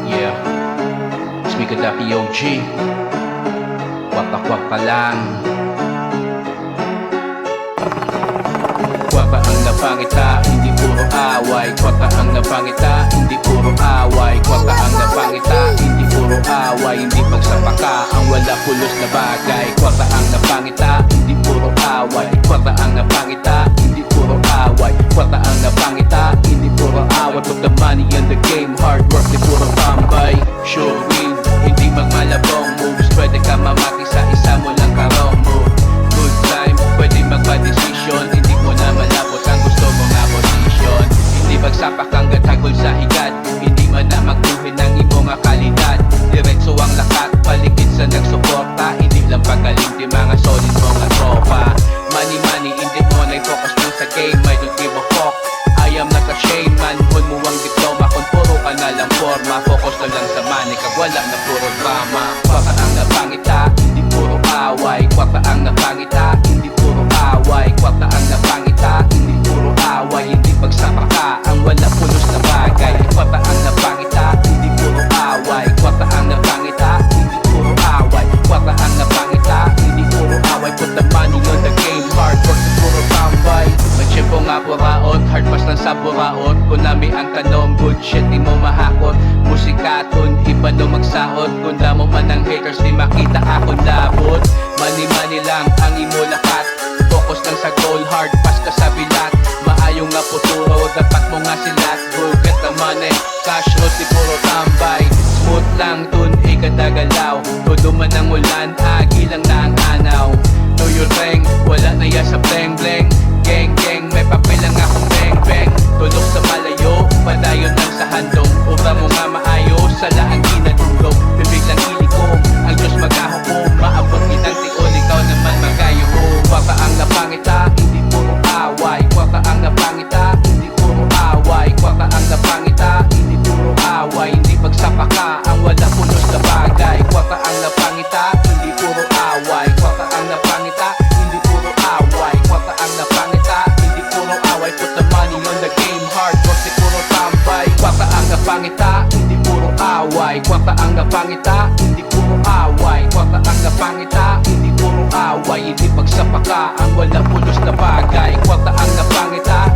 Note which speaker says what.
Speaker 1: Yeah, speak of the POG. Kwak pa lang. Kwaka ang napangita, hindi puro away. Kwaka ang napangita, hindi puro away. Kwaka ang napangita, hindi puro away. Hindi pagsapaka ang wala pulos na bagay. Kwaka ang napangita, hindi puro away. Kwaka ang napangita, hindi puro away. Kwaka ang napangita, hindi puro away. Put the money in the game, hard work, di puro tambay. Sure win, hindi magmalabong moves. Pwede ka mamati sa isa mo lang karong move. Good time, pwede magpa-decision. Hindi mo na malabot ang gusto mo nga posisyon. Hindi magsapak ang gatagol sa higad. Hindi man na magtuhin ng imo nga kalidad. Diretso ang lakat, paligid sa nagsuporta. Hindi lang pagaling di mga solid mo nga tropa. Money, hindi mo na focus mo sa game. I don't give a fuck, I am not ashamed man. Kung mo ang diploma, kung puro ka na lang forma. Focus na lang sa money, kag wala na puro drama. Kwaka ang napangita, hindi puro away. Kwaka ang napangita, hindi puro away. Kwaka ang napangita, hindi puro away. Hindi pagsapaka ang wala pulos na bagay. Kwaka ang napangita, hindi puro away. Kwaka ang napangita, hindi puro away. Kwaka ang napangita, hindi puro away. Put the money on the game, hard work na puro tambay. Magsyempo nga puraot, hard pass lang sa buraot. Kunami ang tanong, good shit di mo mahakot. Musikaton, iba no magsaot. Kung damo man ng haters, di makita akong labot. Money lang ang imo lakat. Focus lang sa goal, hard pass ka sa bilat. Maayo nga puturo, dapat mo nga silat. Go get the money, cash road di puro tambay. Smooth lang dun, ikadagalaw. Todo man ang ulan, agi lang na ang anaw. Do your thing, wala na ya sa bleng bleng. Gang gang, may papel lang akong bang bang. Tulog sa malayo, padayon lang sa handong. Ura mo nga maayos, sala ang ginadulog. Bibig lang ilikom, ang Diyos maghahukom. Maabot kitang tiol, ikaw naman magayuhom. Kwaka ang napangita, hindi puro away. Kwaka ang napangita, hindi puro away. Kwaka ang napangita, hindi puro away. Hindi pagsapaka ang wala pulos na bagay. Kwaka ang napangita, hindi puro away. Kwaka ang napangita, hindi puro away. Kwaka ang napangita, hindi puro away. Put the money on the game, hard work di puro tambay. Kwaka ang napangita, hindi puro away. Kwaka ang napangita, hindi puro away. Kwaka ang napangita, hindi puro away. Hindi pagsapaka ang wala pulos na bagay. Kwaka ang napangita,